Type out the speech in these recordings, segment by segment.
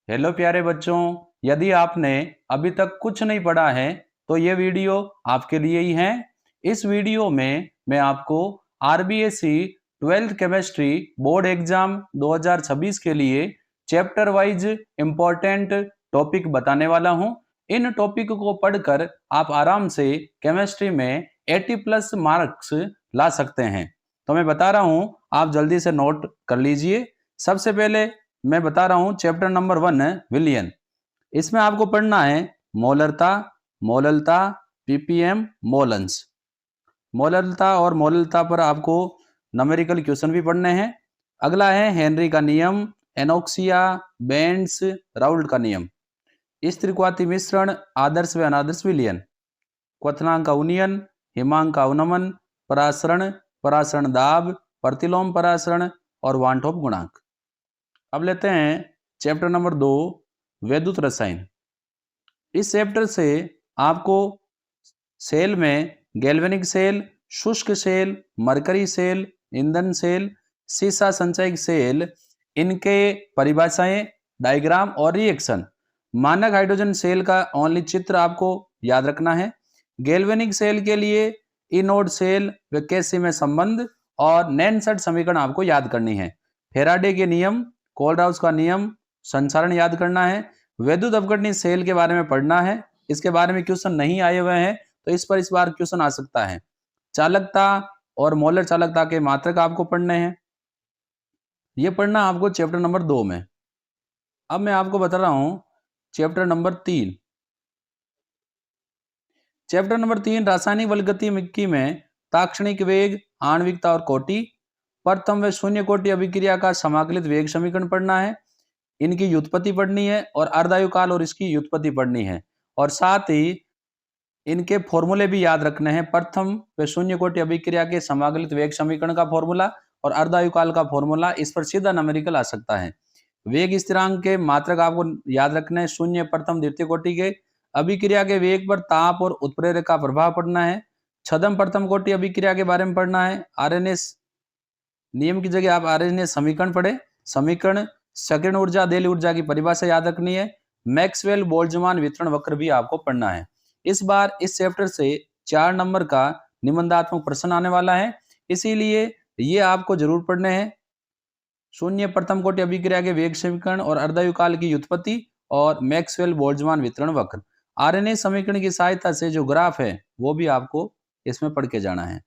Hello प्यारे बच्चों, यदि आपने अभी तक कुछ नहीं पढ़ा है तो ये वीडियो आपके लिए ही है। इस वीडियो में मैं आपको RBSC 12th chemistry board exam 2026 के लिए चैप्टर वाइज इम्पोर्टेंट टॉपिक बताने वाला हूं। इन टॉपिक को पढ़कर आप आराम से केमिस्ट्री में 80 प्लस मार्क्स ला सकते हैं। तो मैं बता रहा हूं, आप जल्दी से नोट कर लीजिए। सबसे पहले मैं बता रहा हूं चैप्टर नंबर 1 है विलियन। इसमें आपको पढ़ना है मोलरता, मोललता, पीपीएम, मोलन्स। मोलरता और मोललता पर आपको न्यूमेरिकल क्वेश्चन भी पढ़ने हैं। अगला है हेनरी का नियम, एनोक्सिया, बेंड्स, राउल्ट का नियम, स्त्रीक्वाती मिश्रण, आदर्श व अनादर्श विलियन, क्वथनांक का उन्नयन, हिमांक का अवनमन, परासरण, परासरण दाब, प्रतिलोम परासरण और वांटोप गुणांक। अब लेते हैं चैप्टर नंबर 2 वैद्युत रसायन। इस चैप्टर से आपको सेल में गैल्वेनिक सेल, शुष्क सेल, मरकरी सेल, ईंधन सेल, सीसा संचयक सेल, इनके परिभाषाएं, डायग्राम और रिएक्शन। मानक हाइड्रोजन सेल का ओनली चित्र आपको याद रखना है। गैल्वेनिक सेल के लिए इनोड सेल व केसी में संबंध और नैनसट समीकरण आपको याद करनी है। फेराडे के नियम, कोलराउस का नियम, संचारण याद करना है। वैद्युत अपघटनी सेल के बारे में पढ़ना है। इसके बारे में क्वेश्चन नहीं आए हुए हैं तो इस पर इस बार क्वेश्चन आ सकता है। चालकता और मोलर चालकता के मात्रक आपको पढ़ने हैं। ये पढ़ना आपको चैप्टर नंबर 2 में। अब मैं आपको बता रहा हूं चैप्टर नंबर 3। चैप्टर नंबर 3 रासायनिक बलगतिकी में ताक्षणिक वेग, आणविकता और कोटि। प्रथम व शून्य कोटि अभिक्रिया का समाकलित वेग समीकरण पढ़ना है। इनकी व्युत्पत्ति पढ़नी है और अर्धायु काल और इसकी व्युत्पत्ति पढ़नी है। और साथ ही इनके फॉर्मूले भी याद रखने हैं। प्रथम व शून्य कोटि अभिक्रिया के समाकलित वेग समीकरण का फॉर्मूला और अर्धायु काल का फॉर्मूला, इस पर सीधा न्यूमेरिकल आ सकता है। वेग स्थिरांक के मात्रक आपको याद रखने हैं। शून्य, प्रथम, द्वितीय कोटि के अभिक्रिया के वेग पर ताप और उत्प्रेरक का प्रभाव पढ़ना है। छदम प्रथम कोटि अभिक्रिया के बारे में पढ़ना है। आरएनएस नियम की जगह आप आरएनएस समीकरण पढ़े। समीकरण, संकीर्ण ऊर्जा, देली ऊर्जा की परिभाषा याद रखनी है। मैक्सवेल बोल्ट्जमान वितरण वक्र भी आपको पढ़ना है। इस बार इस चैप्टर से 4 नंबर का निबंधात्मक प्रश्न आने वाला है, इसीलिए ये आपको जरूर पढ़ने हैं। शून्य प्रथम कोटि अभिक्रिया के वेग समीकरण और अर्धायु काल की व्युत्पत्ति और मैक्सवेल बोल्ट्जमान वितरण वक्र। आरएनए समीकरण की सहायता से जो ग्राफ है वो भी आपको इसमें पढ़ के जाना है।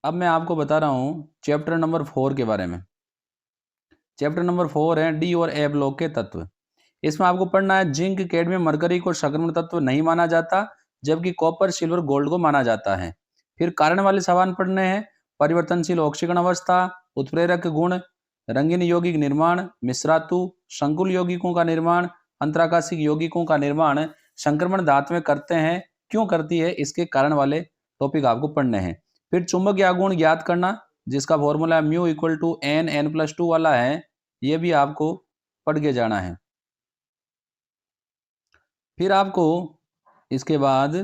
अब मैं आपको बता रहा हूं चैप्टर नंबर 4 के बारे में। चैप्टर नंबर 4 है डी और ए ब्लॉक के तत्व। इसमें आपको पढ़ना है जिंक, कैडमियम, मरकरी को संक्रमण तत्व नहीं माना जाता, जबकि कॉपर, सिल्वर, गोल्ड को माना जाता है। फिर कारण वाले सवाल पढ़ने हैं। परिवर्तनशील ऑक्सीकरण अवस्था, उत्प्रेरक गुण, रंगीन यौगिक निर्माण, मिश्रातु, संकुल यौगिकों का निर्माण, अंतराकाशिक यौगिकों का निर्माण संक्रमण धातु में करते हैं, क्यों करती है, इसके कारण वाले टॉपिक आपको पढ़ने हैं। फिर चुंबकीय आघूर्ण ज्ञात करना, जिसका formula mu equal to n+2 वाला है, ये भी आपको पढ़ के जाना है। फिर आपको इसके बाद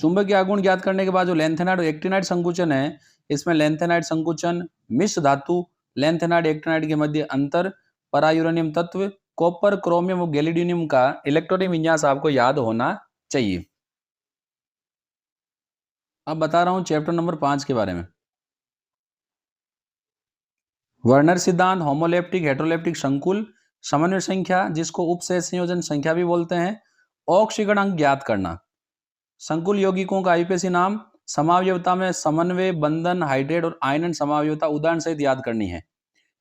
चुंबकीय आघूर्ण ज्ञात करने के बाद जो लेंथेनाइड और एक्टिनाइड संकुचन है, इसमें लेंथेनाइड संकुचन, मिश्र धातु, लेंथेनाइड एक्टिनाइड के मध्य अंतर, परायूरेनियम तत्व, कॉपर, क्रोमियम और गैलिडियम का इलेक्ट्रॉनिक विन्यास आपको याद होना चाहिए। अब बता रहा हूं चैप्टर नंबर 5 के बारे में। वर्नर सिद्धांत, होमोलेप्टिक, हेटेरोलेप्टिक संकुल, समन्वय संख्या, जिसको उपसह संयोजन संख्या भी बोलते हैं, ऑक्सीकरण अंक ज्ञात करना, संकुल यौगिकों का आईयूपीएसी नाम, समावयवता में समन्वय, बंधन, हाइड्रेट और आयनन समावयवता उदाहरण सहित याद करनी है।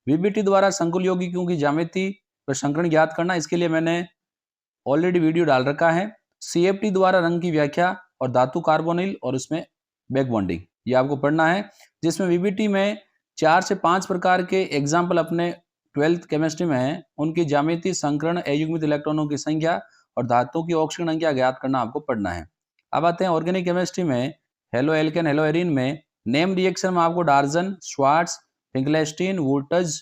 वीबीटी द्वारा संकुल यौगिकों की ज्यामिति व संकरण ज्ञात करना, इसके लिए मैंने ऑलरेडी वीडियो डाल रखा है। सीएफटी द्वारा रंग की व्याख्या और धातु कार्बोनिल और उसमें बैक बॉन्डिंग, ये आपको पढ़ना है। जिसमें वीबीटी में 4 से 5 प्रकार के एग्जाम्पल अपने 12th केमिस्ट्री में है, उनकी ज्यामिति, संकरण, अयुग्मित इलेक्ट्रॉनों की संख्या और धातुओं की ऑक्सीकरण संख्या ज्ञात करना आपको पढ़ना है। अब आते हैं ऑर्गेनिक केमिस्ट्री में। हेलो एल्केन, हेलो एरीन में नेम रिएक्शन में आपको डार्जन, श्वार्ट्ज, फिंकलेस्टीन, वुडज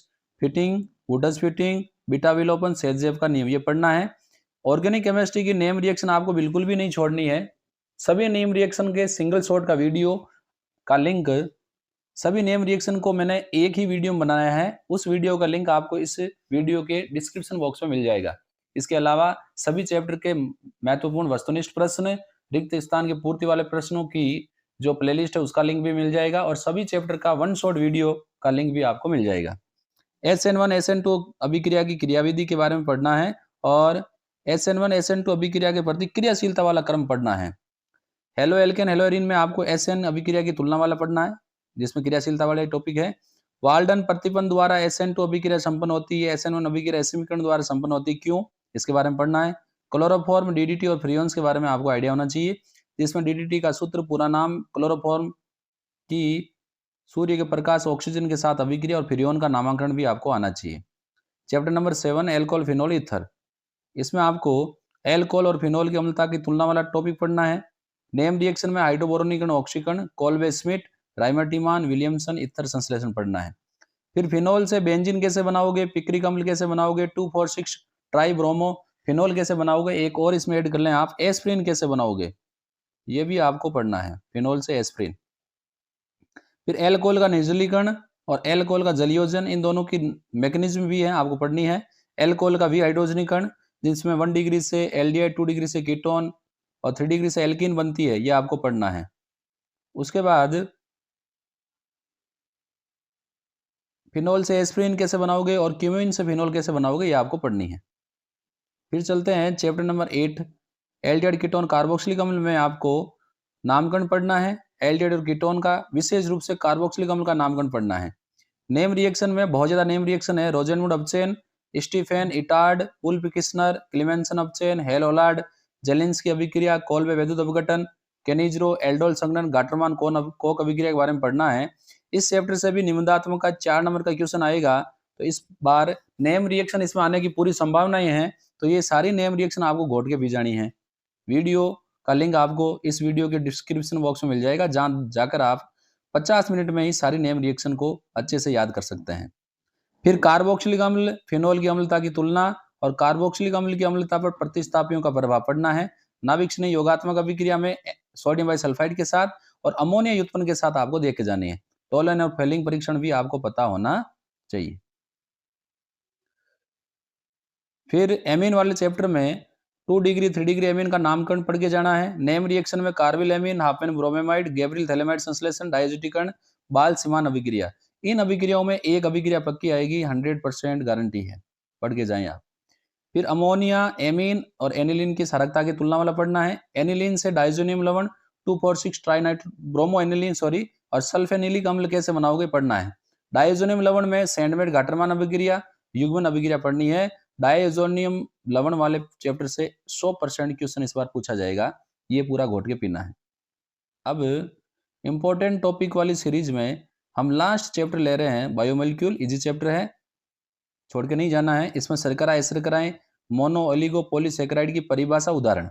फिटिंग, बीटा विलोपन, सेटजेव का नियम, ये पढ़ना है। ऑर्गेनिक केमिस्ट्री की नेम रिएक्शन आपको बिल्कुल भी नहीं छोड़नी है। सभी नेम रिएक्शन के सिंगल शॉट का वीडियो का लिंक सभी नेम रिएक्शन को मैंने एक ही वीडियो में बनाया है, उस वीडियो का लिंक आपको इस वीडियो के डिस्क्रिप्शन बॉक्स में मिल जाएगा। इसके अलावा सभी चैप्टर के महत्वपूर्ण वस्तुनिष्ठ प्रश्न, रिक्त स्थान की पूर्ति वाले प्रश्नों की जो प्लेलिस्ट है उसका लिंक भी मिल जाएगा और सभी चैप्टर का वन शॉट वीडियो का लिंक भी आपको मिल जाएगा। SN1 SN2 अभिक्रिया की क्रियाविधि के बारे में पढ़ना है और SN1 SN2 अभिक्रिया के प्रति क्रियाशीलता वाला क्रम पढ़ना है। हेलो एल्केन हेलो एरीन में आपको SN अभिक्रिया की तुलना वाला पढ़ना है, जिसमें क्रियाशीलता वाला टॉपिक है। वाल्डन प्रतिबंध द्वारा SN2 अभिक्रिया संपन्न होती है, SN1 अभिक्रिया समीकरण द्वारा संपन्न होती है, क्यों, इसके बारे में पढ़ना है। क्लोरोफॉर्म, DDT और फ्रियोन्स के बारे में आपको आइडिया होना चाहिए, जिसमें DDT का सूत्र पूरा नाम, क्लोरोफॉर्म की सूर्य के प्रकाश ऑक्सीजन के साथ अभिक्रिया और फ्रियोन का नामकरण भी आपको आना चाहिए। Chapter number 7 alcohol phenol ether, इसमें आपको एल्कोहल और फिनोल की अम्लता की तुलना वाला टॉपिक पढ़ना है। नेम रिएक्शन में हाइड्रोबोरोनिक ऑक्सीकरण, कोल्बे स्मिथ, राइमर्टिमान, विलियमसन ईथर संश्लेषण पढ़ना है। फिर फिनोल से बेंजीन कैसे बनाओगे, पिक्रिक अम्ल कैसे बनाओगे, 2,4,6 ट्राई ब्रोमो फिनोल कैसे बनाओगे, एक और इसमें ऐड कर लें आप, एस्प्रिन कैसे बनाओगे, ये भी आपको पढ़ना है, फिनोल से एस्प्रिन। फिर एल्कोहल का निर्जलीकरण और एल्कोहल का जलीयोजन, इन दोनों की मैकेनिज्म भी है आपको पढ़नी है। एल्कोहल का विहाइड्रोजनीकरण, जिसमें 1 डिग्री से एल्डिहाइड, 2 डिग्री से कीटोन और 3 डिग्री से एल्कीन बनती है, ये आपको पढ़ना है। उसके बाद फिनोल से एस्प्रिन कैसे बनाओगे और क्यूमिन से फिनोल कैसे बनाओगे, ये आपको पढ़नी है। फिर चलते हैं chapter number 8 aldehyde ketone carboxylic अम्ल में आपको नामकरण पढ़ना है। एल्डिहाइड और कीटोन का, विशेष रूप से कार्बोक्सिलिक अम्ल का नामकरण पढ़ना है। नेम रिएक्शन में बहुत ज्यादा नेम रिएक्शन है, रोजेनवुड अपचेन, Stephen Etard, Ulf किस्नर, क्लीमेंसन अपचेन, hello Hollard, Zelensky अभिक्रिया, कोल्बे वैद्युत अपघटन, केनिज्रो, एल्डोल संघनन, गाटरमान कोक अभिक्रिया के बारे में पढ़ना है। इस चैप्टर से भी निबंधात्मक का 4 नंबर का क्वेश्चन आएगा, तो इस बार नेम रिएक्शन इसमें आने की पूरी संभावनाएं हैं, तो ये सारी नेम रिएक्शन आपको घोट के भी जानी है। वीडियो का लिंक आपको इस वीडियो के डिस्क्रिप्शन बॉक्स में मिल जाएगा, जहां जाकर आप 50 मिनट में ही सारी नेम रिएक्शन को अच्छे से याद कर सकते हैं। फिर कार्बोक्सिलिक अम्ल फिनोल की अम्लता की तुलना और कार्बोक्सिलिक अम्ल की अम्लता पर प्रतिस्थापियों का प्रभाव पढ़ना है। नाभिक स्नेह योगात्मक अभिक्रिया में सोडियम बाइसल्फाइड के साथ और अमोनिया व्युत्पन्न के साथ आपको देख के जानी है। टोलन और फेलिंग परीक्षण भी आपको पता होना चाहिए। फिर एमीन वाले चैप्टर में 2 डिग्री 3 डिग्री एमीन का नामकरण पढ़ के जाना है। नेम रिएक्शन में carbylamine, Hofmann bromamide, Gabriel phthalimide संश्लेषण, डायजेटिकरण, बाल सीमान अभिक्रिया, इन अभिक्रियाओं में एक अभिक्रिया पक्की आएगी, 100% गारंटी है, पढ़ के जाएं आप। फिर अमोनिया, एमीन और एनिलीन की क्षारकता की तुलना वाला पढ़ना है। एनिलीन से डाइजोनियम लवण 2,4,6 ट्राइनाइट्रो ब्रोमो एनिलीन और सल्फेनिलिक अम्ल कैसे बनाओगे पढ़ना है। डाइजोनियम लवण में सैंडमेड गाटरमान अभिक्रिया, युग्मन अभिक्रिया पढ़नी है। डाइजोनियम लवण वाले चैप्टर से 100% क्वेश्चन इस बार पूछा जाएगा, ये पूरा घोट के पीना है। अब इंपॉर्टेंट टॉपिक वाली सीरीज में हम लास्ट चैप्टर ले रहे हैं, बायोमोलिक्यूल, इजी चैप्टर है, छोड़ के नहीं जाना है। इसमें शर्करा, शर्कराएं, मोनो ओलिगो पॉलीसेकेराइड की परिभाषा, उदाहरण,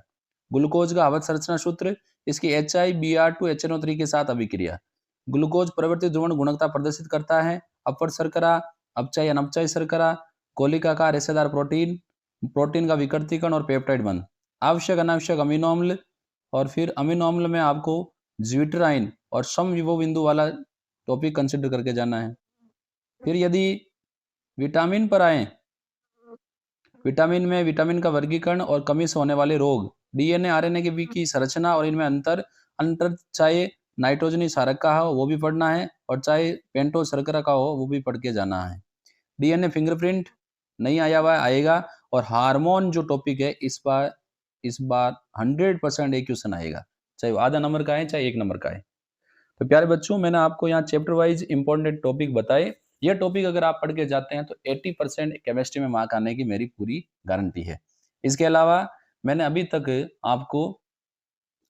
ग्लूकोज का आवत संरचना सूत्र, इसकी HiBr2 HNO3 के साथ अभिक्रिया, ग्लूकोज प्रवृत्ति ध्रुवण गुणकता प्रदर्शित करता है, अपर शर्करा, अपचाई अनपचाई शर्करा, कोलिकाकार रेशेदार प्रोटीन, प्रोटीन का विकृतीकरण और पेप्टाइड बंध, आवश्यक अनावश्यक अमीनो अम्ल, और फिर अमीनो अम्ल में आपको ज्विटराइन और समविभव बिंदु वाला टॉपिक कंसिडर करके जाना है। फिर यदि विटामिन पर आए, विटामिन में विटामिन का वर्गीकरण और कमी से होने वाले रोग, DNA RNA के बीच की संरचना और इनमें अंतर चाहे नाइट्रोजनी क्षारक का हो वो भी पढ़ना है, और चाहे पेंटो शर्करा का हो वो भी पढ़ के जाना है। DNA फिंगरप्रिंट नहीं आया हुआ आएगा, और हार्मोन जो टॉपिक है इस बार 100% एक क्वेश्चन आएगा, चाहे वो आधा नंबर का है चाहे 1 नंबर का है। तो प्यारे बच्चों, मैंने आपको यहाँ चैप्टर वाइज इंपॉर्टेंट टॉपिक बताए। ये टॉपिक अगर आप पढ़ के जाते हैं तो 80% केमिस्ट्री में मार्क आने की मेरी पूरी गारंटी है। इसके अलावा मैंने अभी तक आपको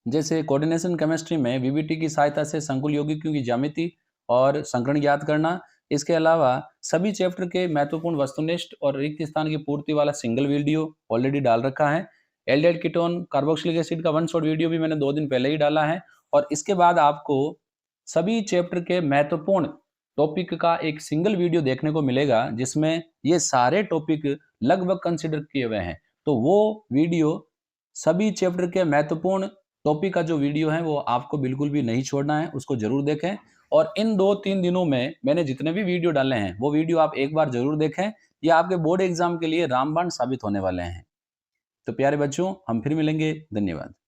जैसे कोऑर्डिनेशन केमिस्ट्री में VBT की सहायता से संकुल यौगिकों की ज्यामिति और संकरण ज्ञात करना, इसके अलावा सभी चैप्टर के महत्वपूर्ण वस्तुनिष्ठ और रिक्त स्थान की पूर्ति वाला सिंगल वीडियो ऑलरेडी डाल रखा है। एल्डिहाइड कीटोन कार्बोक्सिलिक एसिड का 1 शॉट वीडियो भी मैंने 2 दिन पहले ही डाला है, और इसके बाद आपको सभी चैप्टर के महत्वपूर्ण टॉपिक का एक सिंगल वीडियो देखने को मिलेगा, जिसमें ये सारे टॉपिक लगभग कंसिडर किए हुए हैं। तो वो वीडियो, सभी चैप्टर के महत्वपूर्ण टॉपिक का जो वीडियो है वो आपको बिल्कुल भी नहीं छोड़ना है, उसको जरूर देखें। और इन 2-3 दिनों में मैंने जितने भी वीडियो डाले हैं वो वीडियो आप एक बार जरूर देखें। ये आपके बोर्ड एग्जाम के लिए रामबाण साबित होने वाले हैं। तो प्यारे बच्चों, हम फिर मिलेंगे। धन्यवाद।